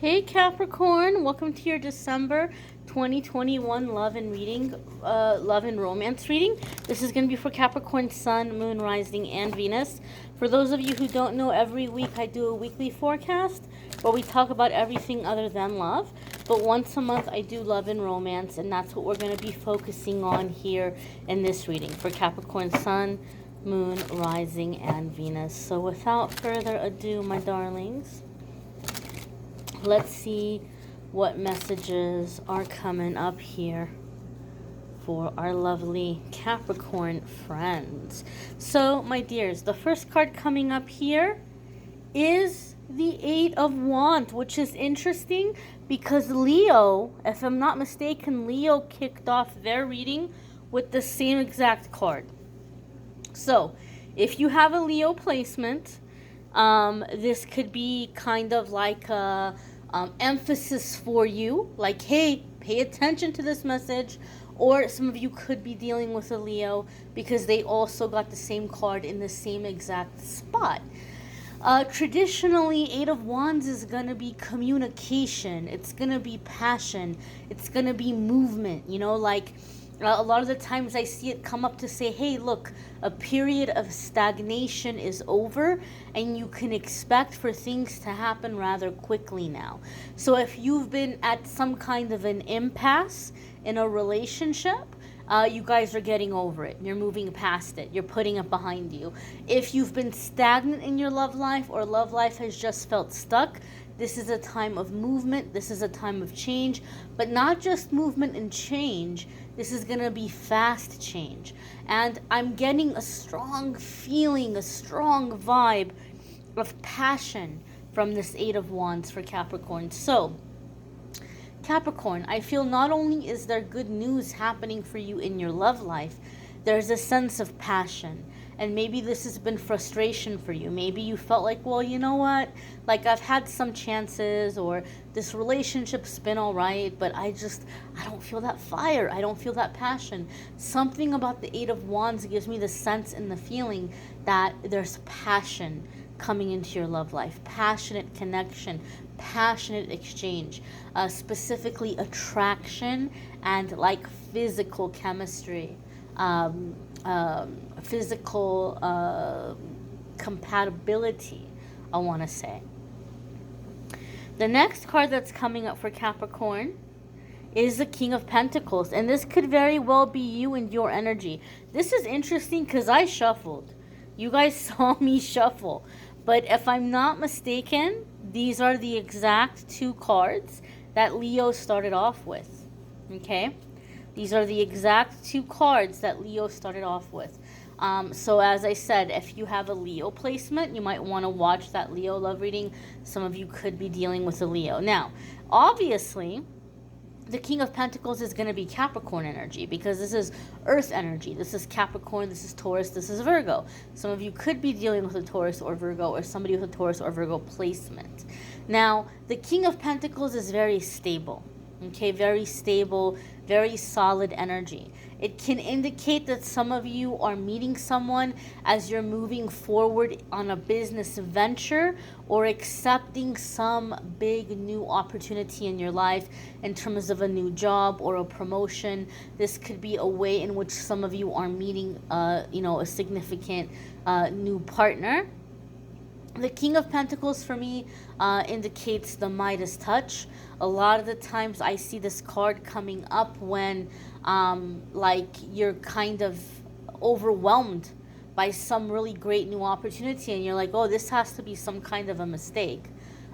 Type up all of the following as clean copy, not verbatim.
Hey Capricorn, welcome to your December 2021 love and romance reading. This is going to be for Capricorn Sun, Moon, Rising, and Venus. For those of you who don't know, every week I do a weekly forecast where we talk about everything other than love. But once a month I do love and romance, and that's what we're going to be focusing on here in this reading for Capricorn Sun, Moon, Rising, and Venus. So without further ado, my darlings, let's see what messages are coming up here for our lovely Capricorn friends. So, my dears, the first card coming up here is the Eight of Wands, which is interesting because Leo, if I'm not mistaken, Leo kicked off their reading with the same exact card. So, if you have a Leo placement, this could be kind of like a emphasis for you, like, hey, pay attention to this message. Or some of you could be dealing with a Leo because they also got the same card in the same exact spot. Traditionally, Eight of Wands is going to be communication. It's going to be passion. It's going to be movement, like a lot of the times I see it come up to say, hey, look, a period of stagnation is over and you can expect for things to happen rather quickly now. So if you've been at some kind of an impasse in a relationship, you guys are getting over it. You're moving past it. You're putting it behind you. If you've been stagnant in your love life or love life has just felt stuck, this is a time of movement. This is a time of change, but not just movement and change. This is going to be fast change. And I'm getting a strong feeling, a strong vibe of passion from this Eight of Wands for Capricorn. So, Capricorn, I feel not only is there good news happening for you in your love life, there's a sense of passion. And maybe this has been frustration for you. Maybe you felt like, well, you know what? Like, I've had some chances, or this relationship's been all right, but I don't feel that fire. I don't feel that passion. Something about the Eight of Wands gives me the sense and the feeling that there's passion coming into your love life. Passionate connection, passionate exchange, specifically attraction and like physical chemistry. Physical compatibility, I want to say. The next card that's coming up for Capricorn is the King of Pentacles, and this could very well be you and your energy. This is interesting because I shuffled. You guys saw me shuffle, but if I'm not mistaken, these are the exact two cards that Leo started off with. Okay? These are the exact two cards that Leo started off with. So as I said, if you have a Leo placement, you might want to watch that Leo love reading. Some of you could be dealing with a Leo. Now, obviously, the King of Pentacles is going to be Capricorn energy because this is Earth energy. This is Capricorn, this is Taurus, this is Virgo. Some of you could be dealing with a Taurus or Virgo, or somebody with a Taurus or Virgo placement. Now, the King of Pentacles is very stable. Okay, very stable, very solid energy. It can indicate that some of you are meeting someone as you're moving forward on a business venture or accepting some big new opportunity in your life in terms of a new job or a promotion. This could be a way in which some of you are meeting, a significant new partner. The King of Pentacles for me indicates the Midas touch. A lot of the times I see this card coming up when like you're kind of overwhelmed by some really great new opportunity and you're like, oh, this has to be some kind of a mistake.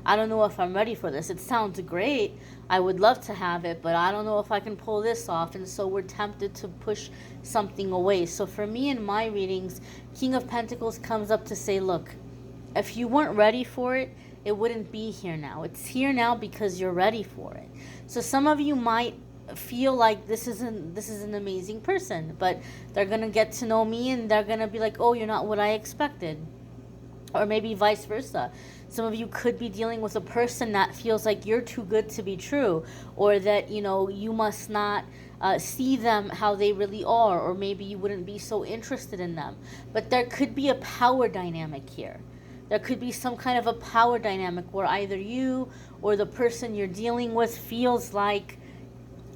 I don't know if I'm ready for this. It sounds great. I would love to have it, but I don't know if I can pull this off. And so we're tempted to push something away. So for me in my readings, King of Pentacles comes up to say, look, if you weren't ready for it, it wouldn't be here now. It's here now because you're ready for it. So some of you might feel like this is an amazing person, but they're going to get to know me and they're going to be like, oh, you're not what I expected. Or maybe vice versa. Some of you could be dealing with a person that feels like you're too good to be true, or that, you must not see them how they really are, or maybe you wouldn't be so interested in them. But there could be a power dynamic here. There could be some kind of a power dynamic where either you or the person you're dealing with feels like,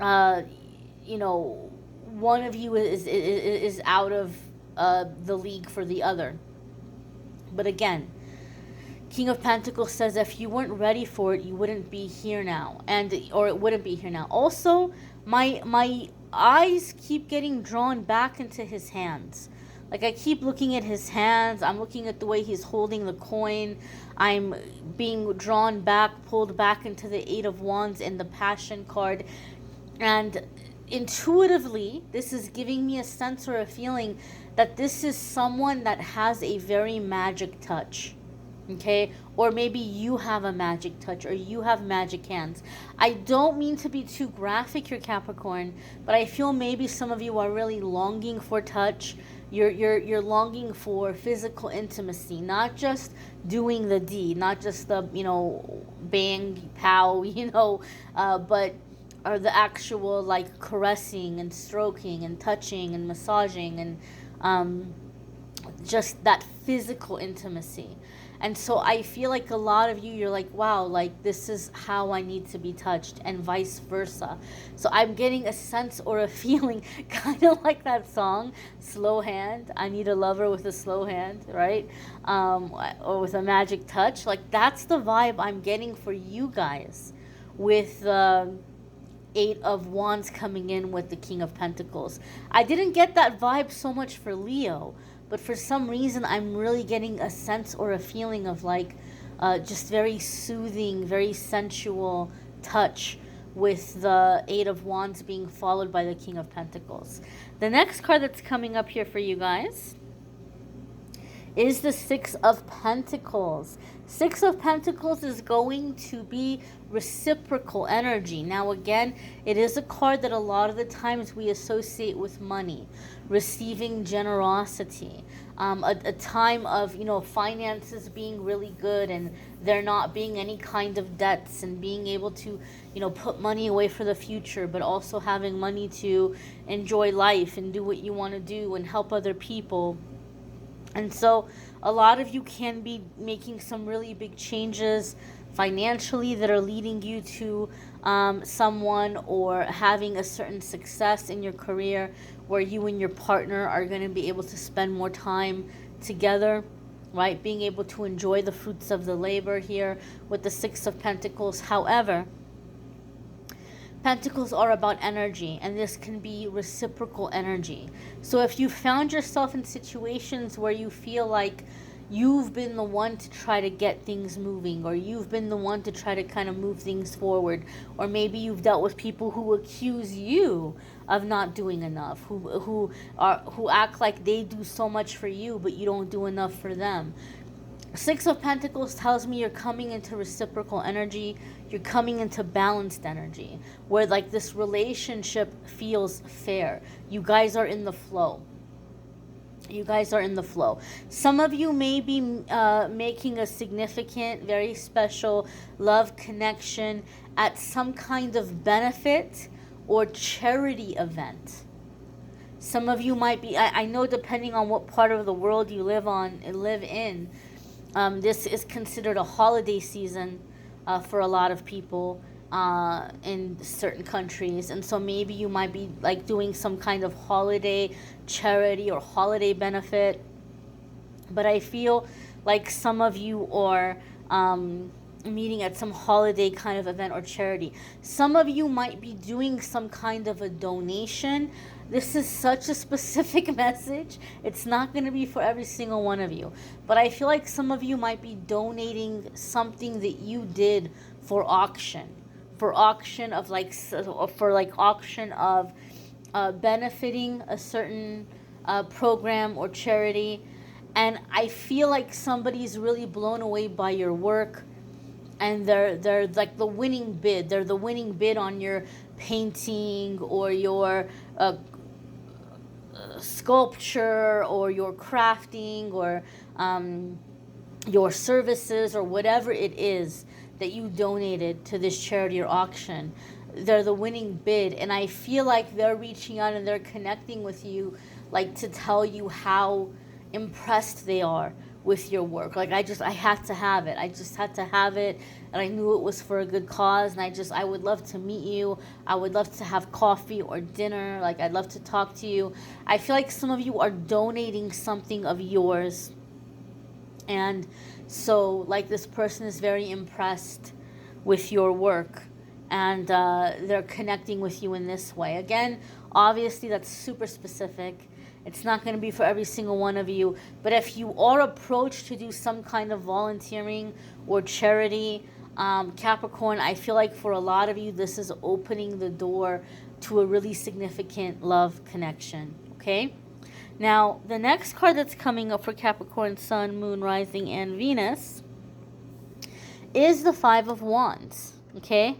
uh, one of you is out of the league for the other. But again, King of Pentacles says if you weren't ready for it, you wouldn't be here now, or it wouldn't be here now. Also, my eyes keep getting drawn back into his hands. Like, I keep looking at his hands. I'm looking at the way he's holding the coin. I'm being drawn back, pulled back into the Eight of Wands and the Passion card. And intuitively, this is giving me a sense or a feeling that this is someone that has a very magic touch. Okay, or maybe you have a magic touch, or you have magic hands. I don't mean to be too graphic here, Capricorn, but I feel maybe some of you are really longing for touch. You're longing for physical intimacy, not just doing the deed, not just the bang pow, but or the actual like caressing and stroking and touching and massaging and just that physical intimacy. And so I feel like a lot of you, you're like, wow, like this is how I need to be touched, and vice versa. So I'm getting a sense or a feeling kind of like that song, Slow Hand. I need a lover with a slow hand, right? Or with a magic touch. Like, that's the vibe I'm getting for you guys with Eight of Wands coming in with the King of Pentacles. I didn't get that vibe so much for Leo, but for some reason I'm really getting a sense or a feeling of like just very soothing, very sensual touch with the Eight of Wands being followed by the King of Pentacles. The next card that's coming up here for you guys is the Six of Pentacles. Six of Pentacles is going to be reciprocal energy. Now again, it is a card that a lot of the times we associate with money, receiving generosity, a time of finances being really good and there not being any kind of debts, and being able to put money away for the future, but also having money to enjoy life and do what you want to do and help other people. And so a lot of you can be making some really big changes financially that are leading you to someone, or having a certain success in your career where you and your partner are going to be able to spend more time together, right? Being able to enjoy the fruits of the labor here with the Six of Pentacles. However, Pentacles are about energy, and this can be reciprocal energy. So if you found yourself in situations where you feel like you've been the one to try to get things moving, or you've been the one to try to kind of move things forward, or maybe you've dealt with people who accuse you of not doing enough, who act like they do so much for you but you don't do enough for them. Six of Pentacles tells me you're coming into reciprocal energy. You're coming into balanced energy, where like this relationship feels fair. You guys are in the flow. You guys are in the flow. Some of you may be making a significant, very special love connection at some kind of benefit or charity event. Some of you might be, I know depending on what part of the world you live in, this is considered a holiday season for a lot of people in certain countries. And so maybe you might be like doing some kind of holiday charity or holiday benefit. But I feel like some of you are meeting at some holiday kind of event or charity. Some of you might be doing some kind of a donation. This is such a specific message. It's not going to be for every single one of you. But I feel like some of you might be donating something that you did for auction. For auction of benefiting a certain program or charity. And I feel like somebody's really blown away by your work. And they're like the winning bid. They're the winning bid on your painting or your sculpture or your crafting or your services or whatever it is that you donated to this charity or auction. They're the winning bid, and I feel like they're reaching out and they're connecting with you, like to tell you how impressed they are with your work. Like I had to have it. I just had to have it, and I knew it was for a good cause, and I would love to meet you. I would love to have coffee or dinner. Like, I'd love to talk to you. I feel like some of you are donating something of yours, and so like this person is very impressed with your work, and they're connecting with you in this way. Again, obviously that's super specific. It's not going to be for every single one of you, but if you are approached to do some kind of volunteering or charity, Capricorn, I feel like for a lot of you, this is opening the door to a really significant love connection, okay? Now, the next card that's coming up for Capricorn, Sun, Moon, Rising, and Venus is the Five of Wands, okay?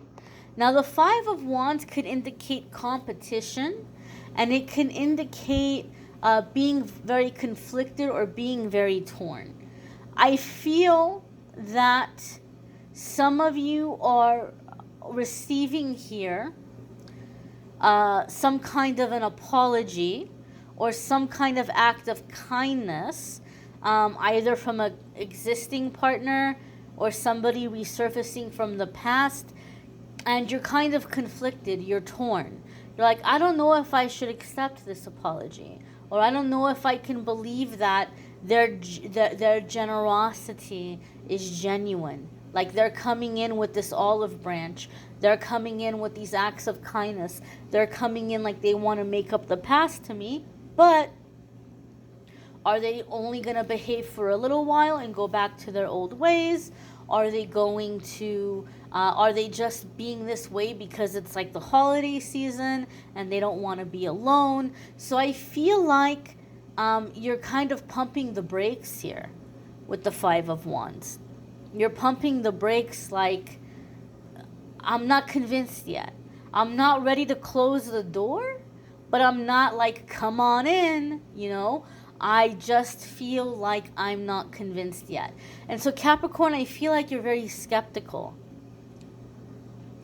Now, the Five of Wands could indicate competition, and it can indicate being very conflicted or being very torn. I feel that some of you are receiving here some kind of an apology or some kind of act of kindness, either from an existing partner or somebody resurfacing from the past, and you're kind of conflicted, you're torn. You're like, I don't know if I should accept this apology, or I don't know if I can believe that their generosity is genuine. Like, they're coming in with this olive branch. They're coming in with these acts of kindness. They're coming in like they want to make up the past to me. But are they only going to behave for a little while and go back to their old ways? Are they going to, are they just being this way because it's like the holiday season and they don't want to be alone? So I feel like you're kind of pumping the brakes here with the Five of Wands. You're pumping the brakes like, I'm not convinced yet. I'm not ready to close the door, but I'm not like, come on in, you know? I just feel like I'm not convinced yet. And so Capricorn, I feel like you're very skeptical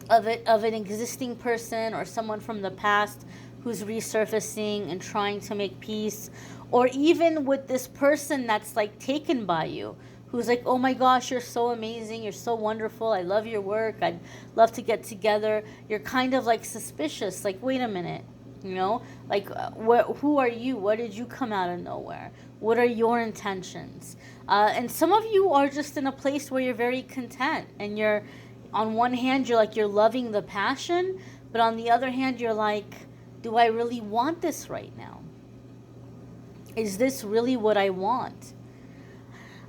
of an existing person or someone from the past who's resurfacing and trying to make peace, or even with this person that's like taken by you, who's like, oh my gosh, you're so amazing, you're so wonderful, I love your work, I'd love to get together. You're kind of like suspicious, like, wait a minute, you know, like, who are you? What did you come out of nowhere? What are your intentions? And some of you are just in a place where you're very content, and you're, on one hand, you're like, you're loving the passion, but on the other hand, you're like, do I really want this right now? Is this really what I want?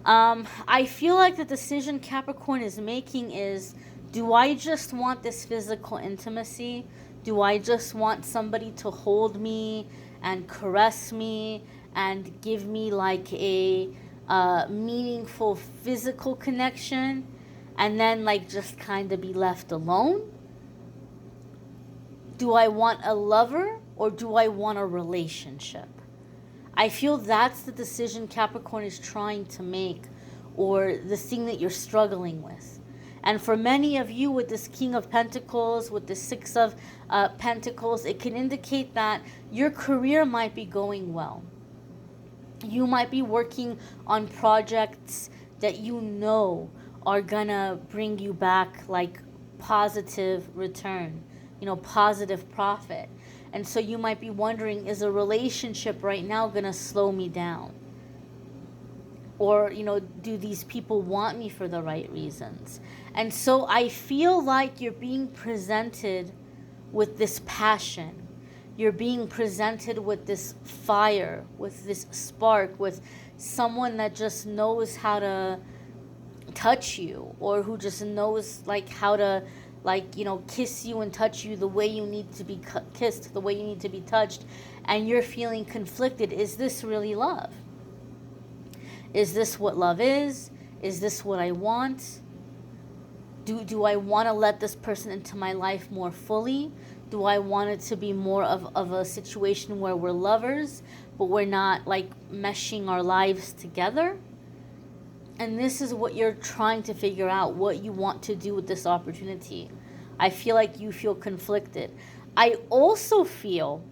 I feel like the decision Capricorn is making is, do I just want this physical intimacy? Do I just want somebody to hold me and caress me and give me like a meaningful physical connection, and then like just kind of be left alone? Do I want a lover, or do I want a relationship? I feel that's the decision Capricorn is trying to make, or the thing that you're struggling with. And for many of you, with this King of Pentacles, with the Six of Pentacles, it can indicate that your career might be going well. You might be working on projects that you know are gonna bring you back like positive return, you know, positive profit. And so you might be wondering, is a relationship right now gonna slow me down? Or, you know, do these people want me for the right reasons? And so I feel like you're being presented with this passion. You're being presented with this fire, with this spark, with someone that just knows how to touch you, or who just knows like how to, like, you know, kiss you and touch you the way you need to be kissed, the way you need to be touched. And you're feeling conflicted. Is this really love? Is this what love is? Is this what I want? Do I want to let this person into my life more fully? Do I want it to be more of a situation where we're lovers, but we're not like meshing our lives together? And this is what you're trying to figure out, what you want to do with this opportunity. I feel like you feel conflicted. I also feel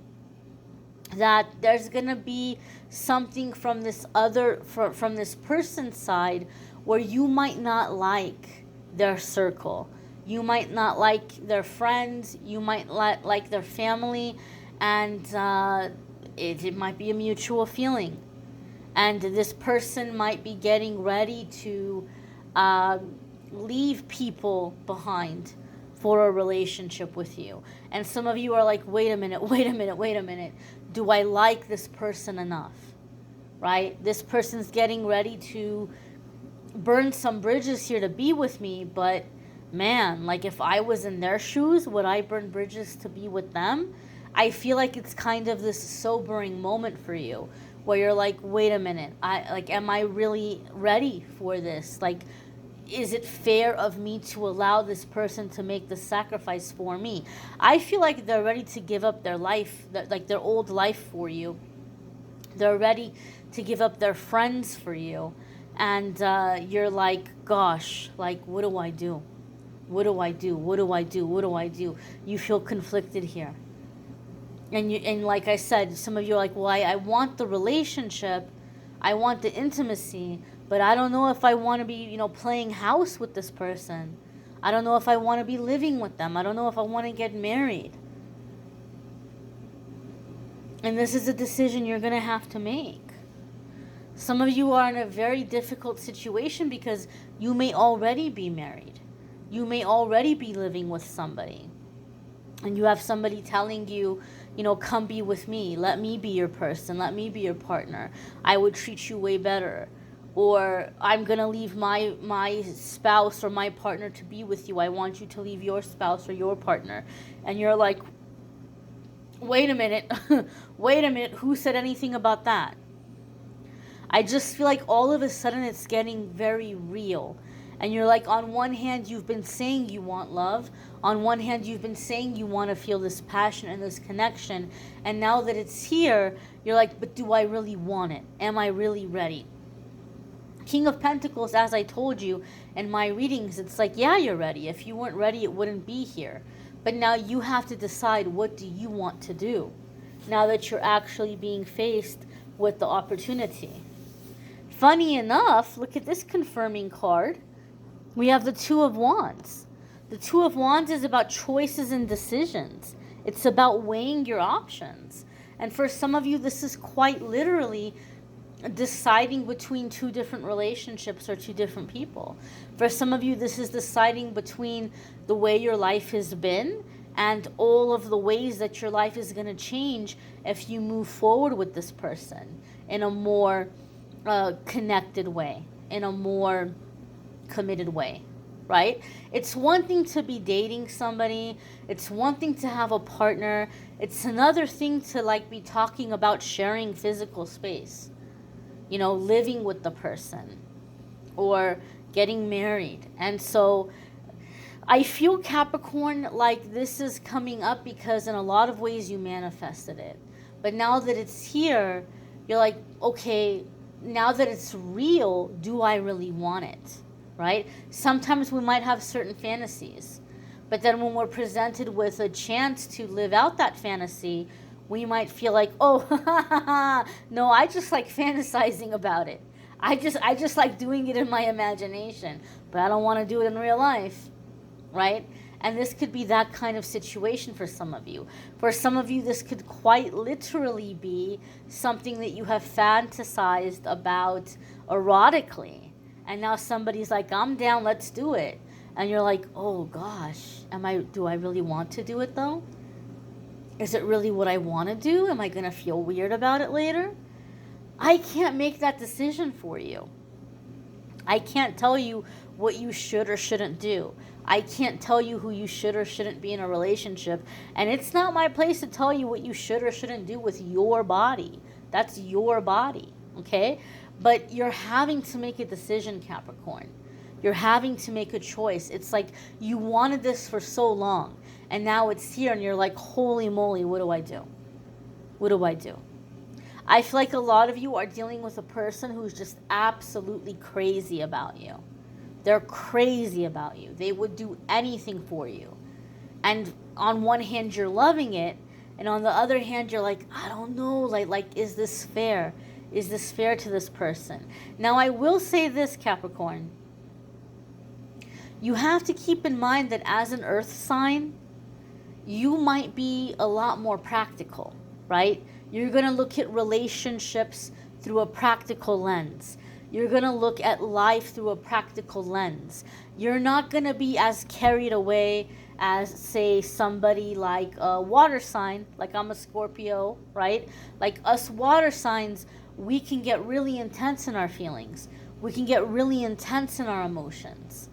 that there's gonna be something from this other from this person's side where you might not like their circle, you might not like their friends, you might like their family, and it might be a mutual feeling, and this person might be getting ready to uh, leave people behind for a relationship with you. And some of you are like, wait a minute, wait a minute, wait a minute. Do I like this person enough? Right? This person's getting ready to burn some bridges here to be with me, but man, like if I was in their shoes, would I burn bridges to be with them? I feel like it's kind of this sobering moment for you where you're like, wait a minute, am I really ready for this? Like, is it fair of me to allow this person to make the sacrifice for me? I feel like they're ready to give up their life, like their old life for you. They're ready to give up their friends for you. And you're like, gosh, like, what do I do? What do I do? What do I do? What do I do? You feel conflicted here. And like I said, some of you are like, well, I want the relationship, I want the intimacy, but I don't know if I want to be, playing house with this person. I don't know if I want to be living with them. I don't know if I want to get married. And this is a decision you're going to have to make. Some of you are in a very difficult situation because you may already be married. You may already be living with somebody. And you have somebody telling you, come be with me. Let me be your person. Let me be your partner. I would treat you way better. Or I'm going to leave my spouse or my partner to be with you. I want you to leave your spouse or your partner. And you're like, wait a minute. Wait a minute. Who said anything about that? I just feel like all of a sudden it's getting very real. And you're like, on one hand, you've been saying you want love. On one hand, you've been saying you want to feel this passion and this connection. And now that it's here, you're like, but do I really want it? Am I really ready? King of Pentacles, as I told you in my readings, it's like, yeah, you're ready. If you weren't ready, it wouldn't be here. But now you have to decide, what do you want to do now that you're actually being faced with the opportunity? Funny enough, look at this confirming card. We have the Two of Wands. The Two of Wands is about choices and decisions. It's about weighing your options. And for some of you, this is quite literally deciding between two different relationships or two different people. For some of you, this is deciding between the way your life has been and all of the ways that your life is going to change if you move forward with this person in a more connected way, in a more committed way, right? It's one thing to be dating somebody. It's one thing to have a partner. It's another thing to be talking about sharing physical space, living with the person or getting married. And so I feel, Capricorn, like this is coming up because in a lot of ways you manifested it. But now that it's here, you're like, okay, now that it's real, do I really want it? Right? Sometimes we might have certain fantasies, but then when we're presented with a chance to live out that fantasy, we might feel like, oh, no, I just like fantasizing about it. I just like doing it in my imagination, but I don't want to do it in real life, right? And this could be that kind of situation for some of you. For some of you, this could quite literally be something that you have fantasized about erotically. And now somebody's like, I'm down, let's do it. And you're like, oh gosh, do I really want to do it though? Is it really what I want to do? Am I going to feel weird about it later? I can't make that decision for you. I can't tell you what you should or shouldn't do. I can't tell you who you should or shouldn't be in a relationship. And it's not my place to tell you what you should or shouldn't do with your body. That's your body, okay? But you're having to make a decision, Capricorn. You're having to make a choice. It's like you wanted this for so long, and now it's here, and you're like, holy moly, what do I do? What do I do? I feel like a lot of you are dealing with a person who's just absolutely crazy about you. They're crazy about you. They would do anything for you. And on one hand, you're loving it, And on the other hand, you're like, I don't know, like is this fair? Is this fair to this person? Now, I will say this, Capricorn. You have to keep in mind that as an earth sign, you might be a lot more practical, right? You're going to look at relationships through a practical lens. You're going to look at life through a practical lens. You're not going to be as carried away as, say, somebody like a water sign, like I'm a Scorpio, right? Like us water signs, we can get really intense in our feelings. We can get really intense in our emotions.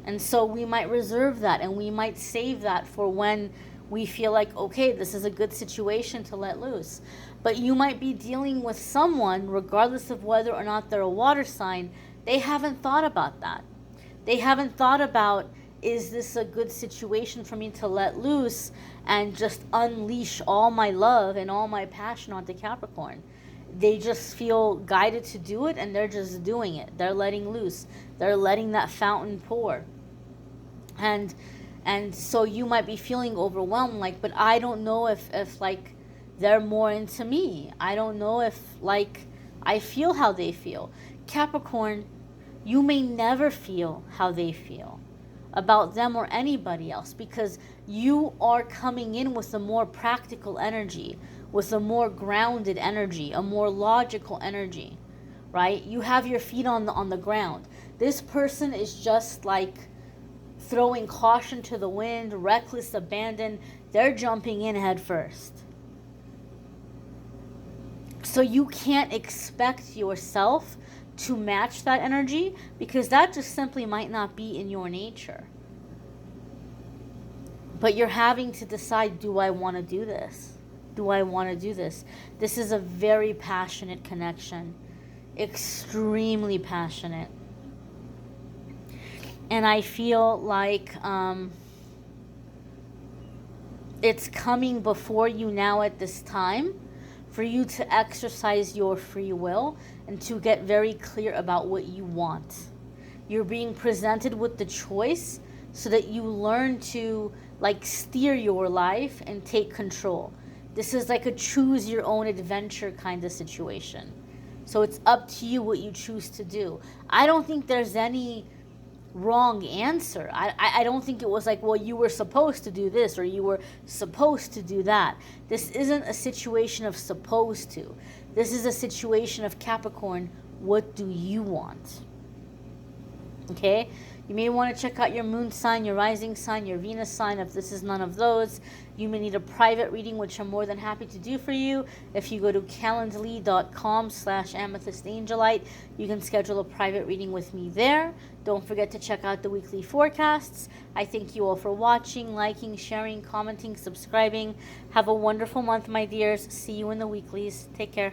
And so we might reserve that, and we might save that for when we feel like, okay, this is a good situation to let loose. But you might be dealing with someone, regardless of whether or not they're a water sign, they haven't thought about that. They haven't thought about, is this a good situation for me to let loose and just unleash all my love and all my passion onto Capricorn? They just feel guided to do it, and they're just doing it. They're letting loose. They're letting that fountain pour. And so you might be feeling overwhelmed, like, but I don't know if like they're more into me. I don't know if like I feel how they feel. Capricorn, you may never feel how they feel about them or anybody else, because you are coming in with a more practical energy, with a more grounded energy, a more logical energy, right? You have your feet on the ground. This person is just like throwing caution to the wind, reckless abandon. They're jumping in head first. So you can't expect yourself to match that energy, because that just simply might not be in your nature. But you're having to decide, do I want to do this? Do I want to do this? This is a very passionate connection. Extremely passionate. And I feel like it's coming before you now at this time, for you to exercise your free will and to get very clear about what you want. You're being presented with the choice so that you learn to like steer your life and take control. This is like a choose your own adventure kind of situation. So it's up to you what you choose to do. I don't think there's any wrong answer. I don't think it was like, well, you were supposed to do this or you were supposed to do that. This isn't a situation of supposed to. This is a situation of Capricorn, what do you want? Okay? You may want to check out your moon sign, your rising sign, your Venus sign. If this is none of those, you may need a private reading, which I'm more than happy to do for you. If you go to calendly.com/amethystangelite, you can schedule a private reading with me there. Don't forget to check out the weekly forecasts. I thank you all for watching, liking, sharing, commenting, subscribing. Have a wonderful month, my dears. See you in the weeklies. Take care.